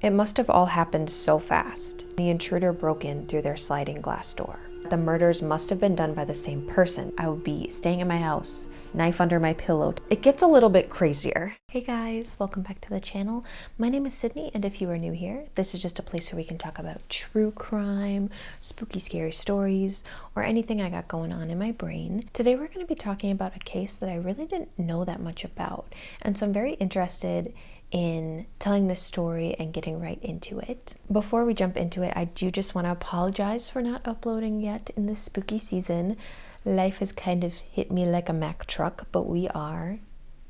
It must have all happened so fast. The intruder broke in through their sliding glass door. The murders must have been done by the same person. I would be staying in my house, knife under my pillow. It gets a little bit crazier. Hey guys, welcome back to the channel. My name is Sydney, and if you are new here, this is just a place where we can talk about true crime, spooky, scary stories, or anything I got going on in my brain. Today we're going to be talking about a case that I really didn't know that much about, and so I'm very interested in telling this story and getting right into it. Before we jump into it, I do just want to apologize for not uploading yet in this spooky season. Life has kind of hit me like a Mack truck, but we're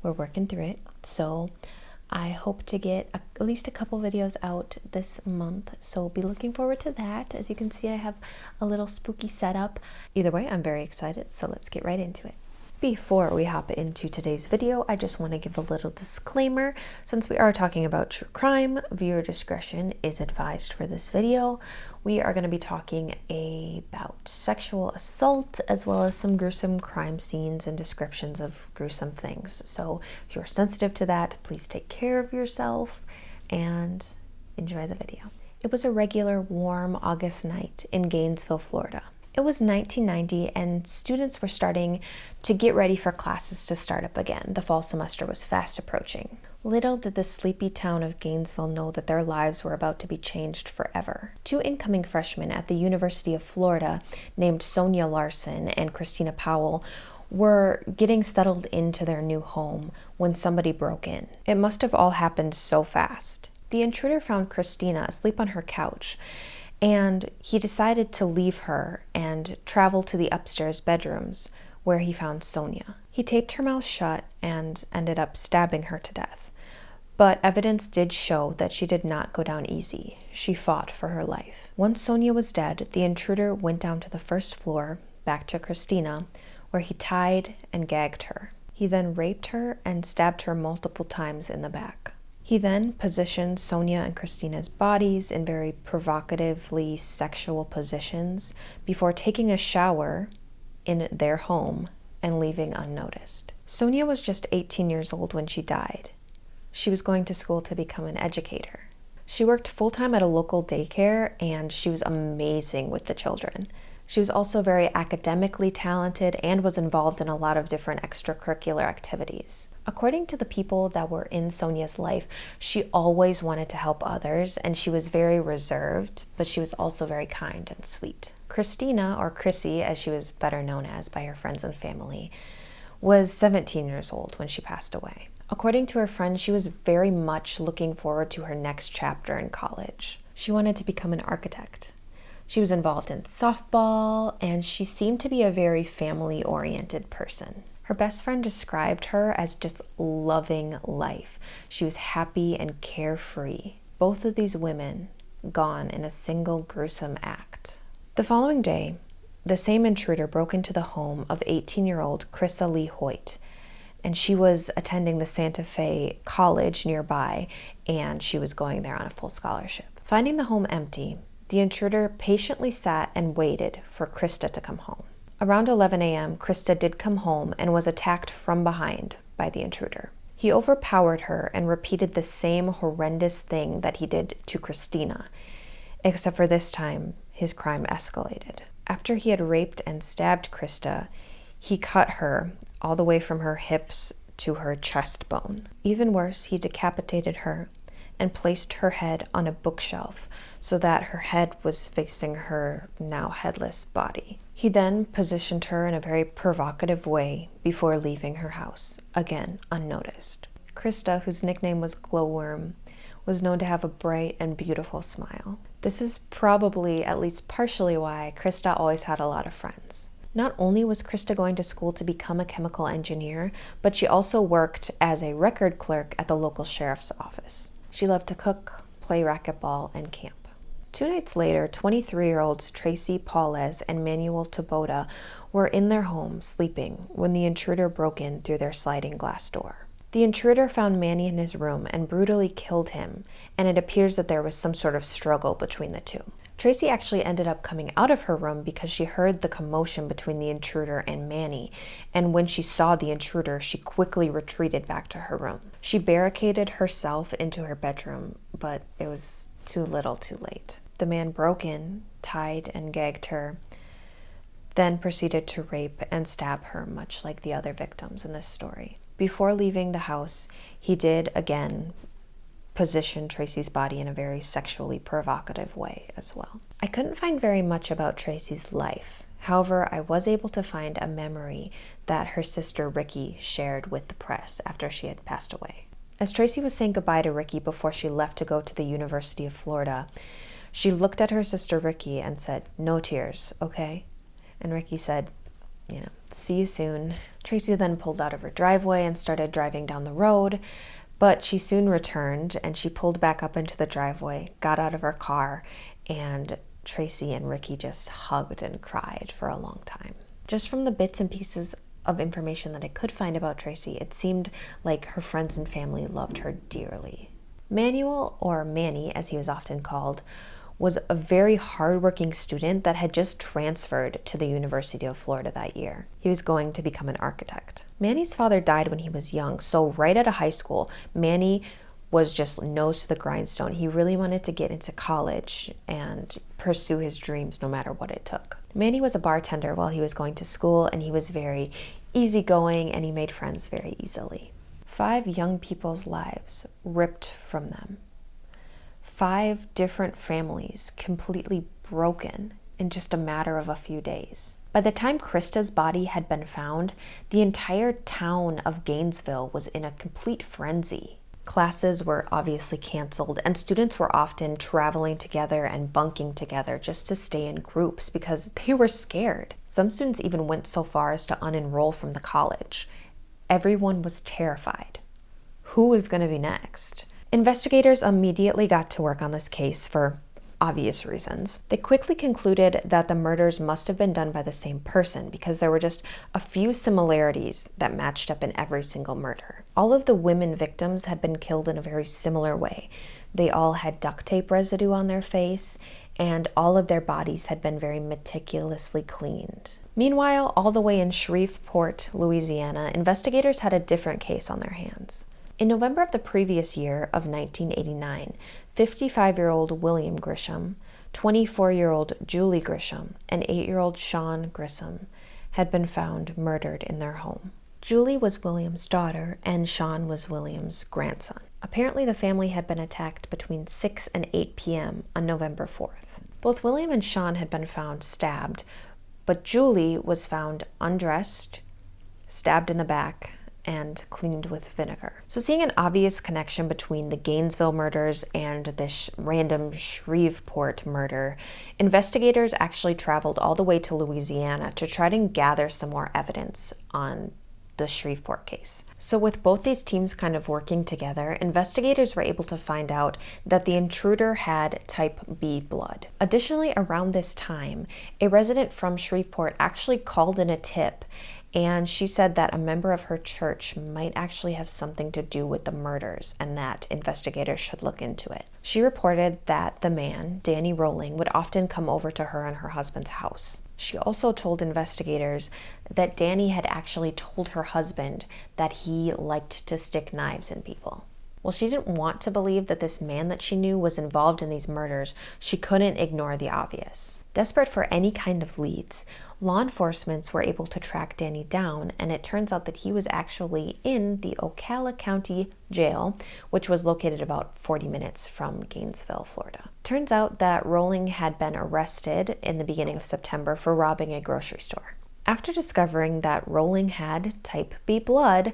working through it. So I hope to get at least a couple videos out this month, so be looking forward to that. As you can see, I have a little spooky setup. Either way, I'm very excited, so let's get right into it. Before we hop into today's video, I just want to give a little disclaimer. Since we are talking about true crime, viewer discretion is advised for this video. We are going to be talking about sexual assault as well as some gruesome crime scenes and descriptions of gruesome things. So if you're sensitive to that, please take care of yourself and enjoy the video. It was a regular warm August night in Gainesville, Florida. It was 1990 and students were starting to get ready for classes to start up again. The fall semester was fast approaching. Little did the sleepy town of Gainesville know that their lives were about to be changed forever. Two incoming freshmen at the University of Florida named Sonia Larson and Christina Powell were getting settled into their new home when somebody broke in. It must have all happened so fast. The intruder found Christina asleep on her couch, and he decided to leave her and travel to the upstairs bedrooms where he found Sonia. He taped her mouth shut and ended up stabbing her to death. But evidence did show that she did not go down easy. She fought for her life. Once Sonia was dead, the intruder went down to the first floor, back to Christina, where he tied and gagged her. He then raped her and stabbed her multiple times in the back. He then positioned Sonia and Christina's bodies in very provocatively sexual positions before taking a shower in their home and leaving unnoticed. Sonia was just 18 years old when she died. She was going to school to become an educator. She worked full-time at a local daycare, and she was amazing with the children. She was also very academically talented and was involved in a lot of different extracurricular activities. According to the people that were in Sonia's life, she always wanted to help others, and she was very reserved, but she was also very kind and sweet. Christina, or Chrissy as she was better known as by her friends and family, was 17 years old when she passed away. According to her friends, she was very much looking forward to her next chapter in college. She wanted to become an architect. She was involved in softball, and she seemed to be a very family-oriented person. Her best friend described her as just loving life. She was happy and carefree. Both of these women gone in a single gruesome act. The following day, the same intruder broke into the home of 18-year-old Chrissa Lee Hoyt, and she was attending the Santa Fe College nearby, and she was going there on a full scholarship. Finding the home empty, the intruder patiently sat and waited for Krista to come home. Around 11 a.m., Krista did come home and was attacked from behind by the intruder. He overpowered her and repeated the same horrendous thing that he did to Christina, except for this time, his crime escalated. After he had raped and stabbed Krista, he cut her all the way from her hips to her chest bone. Even worse, he decapitated her and placed her head on a bookshelf so that her head was facing her now headless body. He then positioned her in a very provocative way before leaving her house, again unnoticed. Krista, whose nickname was Glowworm, was known to have a bright and beautiful smile. This is probably at least partially why Krista always had a lot of friends. Not only was Krista going to school to become a chemical engineer, but she also worked as a record clerk at the local sheriff's office. She loved to cook, play racquetball, and camp. 2 nights later, 23-year-olds Tracy Paulez and Manuel Taboda were in their home sleeping when the intruder broke in through their sliding glass door. The intruder found Manny in his room and brutally killed him, and it appears that there was some sort of struggle between the two. Tracy actually ended up coming out of her room because she heard the commotion between the intruder and Manny, and when she saw the intruder, she quickly retreated back to her room. She barricaded herself into her bedroom, but it was too little too late. The man broke in, tied and gagged her, then proceeded to rape and stab her, much like the other victims in this story. Before leaving the house, he did again position Tracy's body in a very sexually provocative way as well. I couldn't find very much about Tracy's life. However, I was able to find a memory that her sister Ricky shared with the press after she had passed away. As Tracy was saying goodbye to Ricky before she left to go to the University of Florida, she looked at her sister Ricky and said, "No tears, okay?" And Ricky said, "See you soon." Tracy then pulled out of her driveway and started driving down the road, but she soon returned and she pulled back up into the driveway, got out of her car, and Tracy and Ricky just hugged and cried for a long time. Just from the bits and pieces of information that I could find about Tracy, it seemed like her friends and family loved her dearly. Manuel, or Manny as he was often called, was a very hardworking student that had just transferred to the University of Florida that year. He was going to become an architect. Manny's father died when he was young, so right out of high school, Manny was just nose to the grindstone. He really wanted to get into college and pursue his dreams no matter what it took. Manny was a bartender while he was going to school, and he was very easygoing and he made friends very easily. 5 young people's lives ripped from them. 5 different families completely broken in just a matter of a few days. By the time Krista's body had been found, the entire town of Gainesville was in a complete frenzy. Classes were obviously canceled, and students were often traveling together and bunking together just to stay in groups because they were scared. Some students even went so far as to unenroll from the college. Everyone was terrified. Who was going to be next? Investigators immediately got to work on this case for obvious reasons. They quickly concluded that the murders must have been done by the same person because there were just a few similarities that matched up in every single murder. All of the women victims had been killed in a very similar way. They all had duct tape residue on their face, and all of their bodies had been very meticulously cleaned. Meanwhile, all the way in Shreveport, Louisiana, investigators had a different case on their hands. In November of the previous year of 1989, 55-year-old William Grisham, 24-year-old Julie Grisham, and 8-year-old Sean Grissom had been found murdered in their home. Julie was William's daughter, and Sean was William's grandson. Apparently, the family had been attacked between 6 and 8 p.m. on November 4th. Both William and Sean had been found stabbed, but Julie was found undressed, stabbed in the back, and cleaned with vinegar. So seeing an obvious connection between the Gainesville murders and this random Shreveport murder, investigators actually traveled all the way to Louisiana to try to gather some more evidence on the Shreveport case. So with both these teams kind of working together, investigators were able to find out that the intruder had type B blood. Additionally, around this time, a resident from Shreveport actually called in a tip, and she said that a member of her church might actually have something to do with the murders and that investigators should look into it. She reported that the man, Danny Rolling, would often come over to her and her husband's house. She also told investigators that Danny had actually told her husband that he liked to stick knives in people. Well, she didn't want to believe that this man that she knew was involved in these murders. She couldn't ignore the obvious. Desperate for any kind of leads, law enforcement were able to track Danny down, and it turns out that he was actually in the Ocala County Jail, which was located about 40 minutes from Gainesville, Florida. Turns out that Rolling had been arrested in the beginning of September for robbing a grocery store. After discovering that Rolling had type B blood,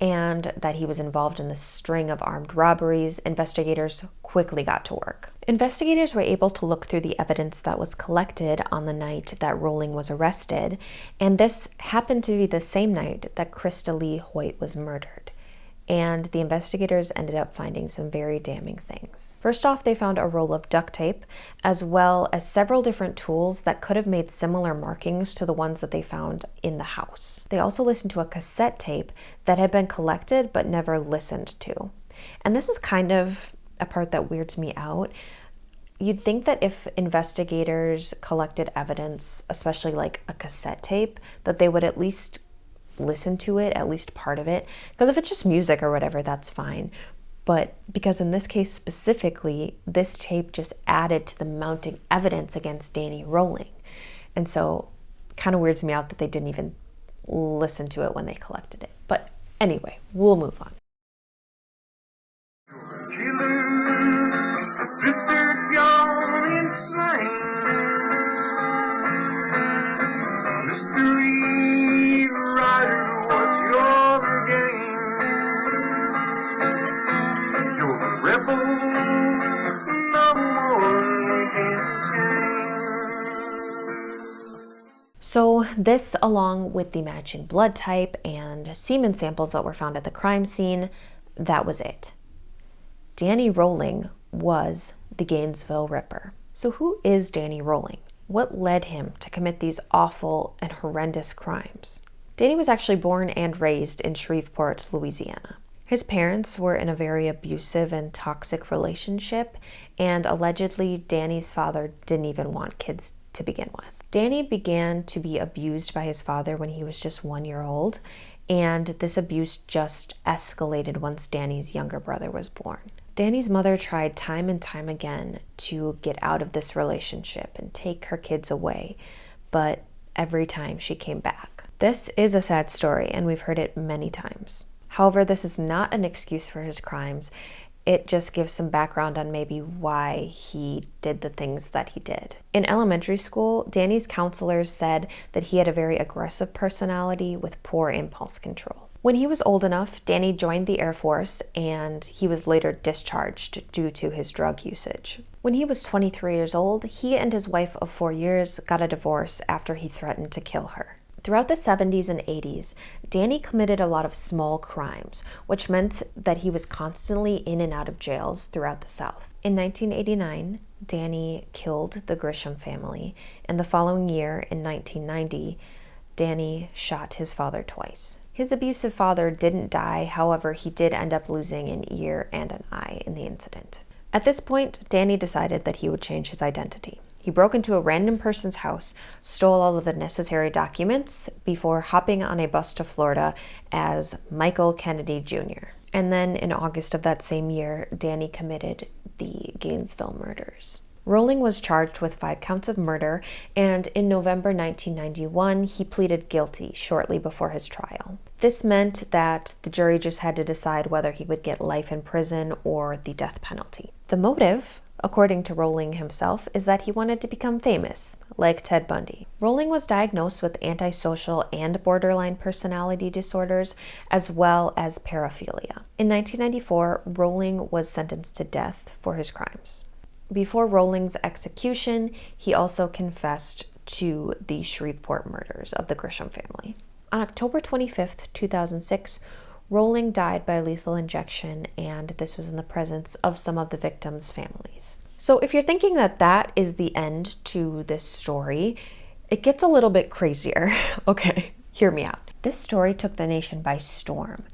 and that he was involved in the string of armed robberies, investigators quickly got to work. Investigators were able to look through the evidence that was collected on the night that Rolling was arrested, and this happened to be the same night that Krista Lee Hoyt was murdered. and the investigators ended up finding some very damning things. First off, they found a roll of duct tape, as well as several different tools that could have made similar markings to the ones that they found in the house. They also listened to a cassette tape that had been collected but never listened to. And this is kind of a part that weirds me out. You'd think that if investigators collected evidence, especially like a cassette tape, that they would at least listen to it, at least part of it. Because if it's just music or whatever, that's fine. But because in this case specifically, this tape just added to the mounting evidence against Danny Rolling. And so it kind of weirds me out that they didn't even listen to it when they collected it. But anyway, we'll move on. Ripper gone insane. Mystery writer, what's your game? You're the rebel, no one can change. So this, along with the matching blood type and semen samples that were found at the crime scene, that was it. Danny Rolling was the Gainesville Ripper. So who is Danny Rolling? What led him to commit these awful and horrendous crimes? Danny was actually born and raised in Shreveport, Louisiana. His parents were in a very abusive and toxic relationship, and allegedly Danny's father didn't even want kids to begin with. Danny began to be abused by his father when he was just 1 year old, and this abuse just escalated once Danny's younger brother was born. Danny's mother tried time and time again to get out of this relationship and take her kids away, but every time she came back. This is a sad story, and we've heard it many times. However, this is not an excuse for his crimes. It just gives some background on maybe why he did the things that he did. In elementary school, Danny's counselors said that he had a very aggressive personality with poor impulse control. When he was old enough, Danny joined the Air Force, and he was later discharged due to his drug usage. When he was 23 years old, he and his wife of 4 years got a divorce after he threatened to kill her. Throughout the 70s and 80s, Danny committed a lot of small crimes, which meant that he was constantly in and out of jails throughout the South. In 1989, Danny killed the Grisham family, and the following year, in 1990, Danny shot his father twice. His abusive father didn't die, however, he did end up losing an ear and an eye in the incident. At this point, Danny decided that he would change his identity. He broke into a random person's house, stole all of the necessary documents before hopping on a bus to Florida as Michael Kennedy Jr. And then in August of that same year, Danny committed the Gainesville murders. Rolling was charged with 5 counts of murder, and in November 1991, he pleaded guilty shortly before his trial. This meant that the jury just had to decide whether he would get life in prison or the death penalty. The motive, according to Rolling himself, is that he wanted to become famous, like Ted Bundy. Rolling was diagnosed with antisocial and borderline personality disorders, as well as paraphilia. In 1994, Rolling was sentenced to death for his crimes. Before Rolling's execution, he also confessed to the Shreveport murders of the Grisham family. On October 25th, 2006, Rolling died by lethal injection, and this was in the presence of some of the victims' families. So if you're thinking that that is the end to this story, it gets a little bit crazier. Okay, hear me out. This story took the nation by storm.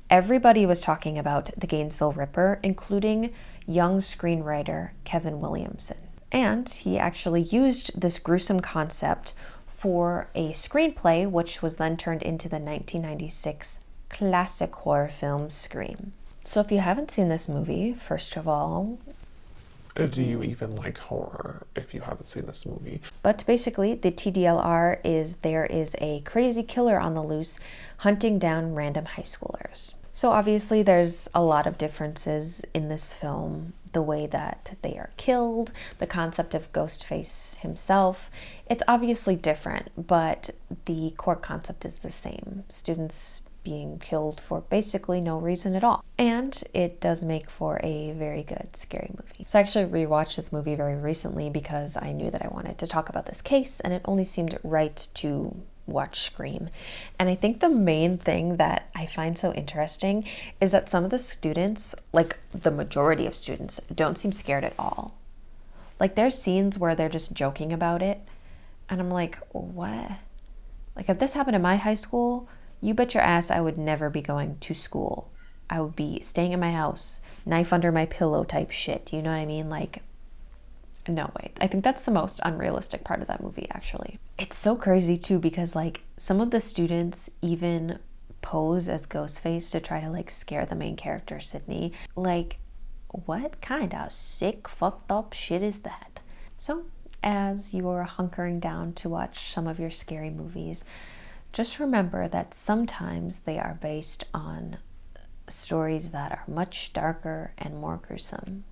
Everybody was talking about the Gainesville Ripper, including young screenwriter Kevin Williamson. And he actually used this gruesome concept for a screenplay, which was then turned into the 1996 classic horror film Scream. So if you haven't seen this movie, first of all, do you even like horror if you haven't seen this movie? But basically, the TDLR is there is a crazy killer on the loose hunting down random high schoolers. So obviously there's a lot of differences in this film. The way that they are killed, the concept of Ghostface himself. It's obviously different, but the core concept is the same. Students being killed for basically no reason at all. And it does make for a very good scary movie. So I actually rewatched this movie very recently because I knew that I wanted to talk about this case, and it only seemed right to watch Scream. And I think the main thing that I find so interesting is that some of the students, like the majority of students, don't seem scared at all. Like there's scenes where they're just joking about it. And I'm like, what? Like if this happened in my high school, you bet your ass I would never be going to school. I would be staying in my house, knife under my pillow type shit. Do you know what I mean? Like, no way. I think that's the most unrealistic part of that movie, actually. It's so crazy too, because like some of the students even pose as Ghostface to try to like scare the main character, Sydney. Like, what kind of sick, fucked up shit is that? So, as you're hunkering down to watch some of your scary movies, just remember that sometimes they are based on stories that are much darker and more gruesome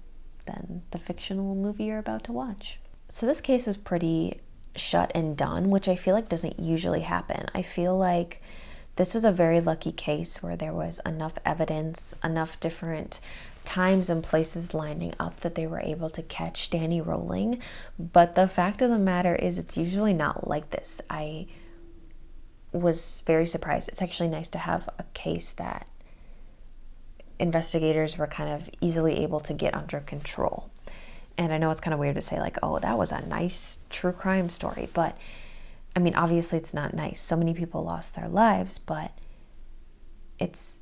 than the fictional movie you're about to watch. So this case was pretty shut and done, which I feel like doesn't usually happen. I feel like this was a very lucky case where there was enough evidence, enough different times and places lining up that they were able to catch Danny rolling. But the fact of the matter is it's usually not like this. I was very surprised. It's actually nice to have a case that investigators were kind of easily able to get under control. And I know it's kind of weird to say like, oh, that was a nice true crime story, but I mean, obviously it's not nice. So many people lost their lives, but it's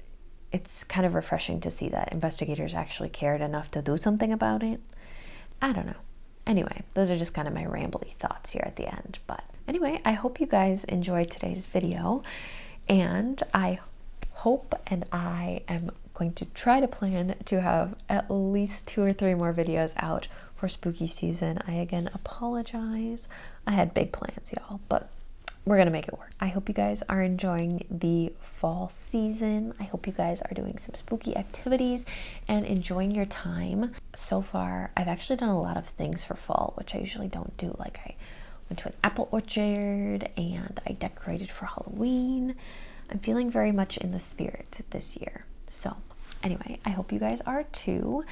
kind of refreshing to see that investigators actually cared enough to do something about it. I don't know. Anyway, those are just kind of my rambly thoughts here at the end. But anyway, I hope you guys enjoyed today's video, and I hope and I am going to try to plan to have at least 2 or 3 more videos out for spooky season. I again apologize. I had big plans, y'all, but we're gonna make it work. I hope you guys are enjoying the fall season. I hope you guys are doing some spooky activities and enjoying your time. So far, I've actually done a lot of things for fall, which I usually don't do. Like I went to an apple orchard and I decorated for Halloween. I'm feeling very much in the spirit this year. So anyway, I hope you guys are too.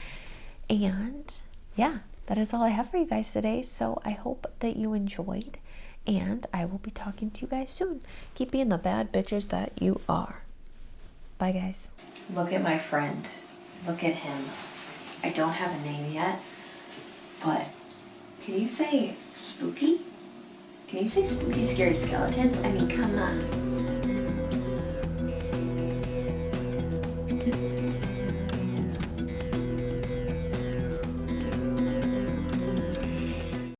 And yeah, that is all I have for you guys today. So I hope that you enjoyed, and I will be talking to you guys soon. Keep being the bad bitches that you are. Bye, guys. Look at my friend. Look at him. I don't have a name yet, but can you say spooky? Can you say spooky, scary skeletons? I mean, come on.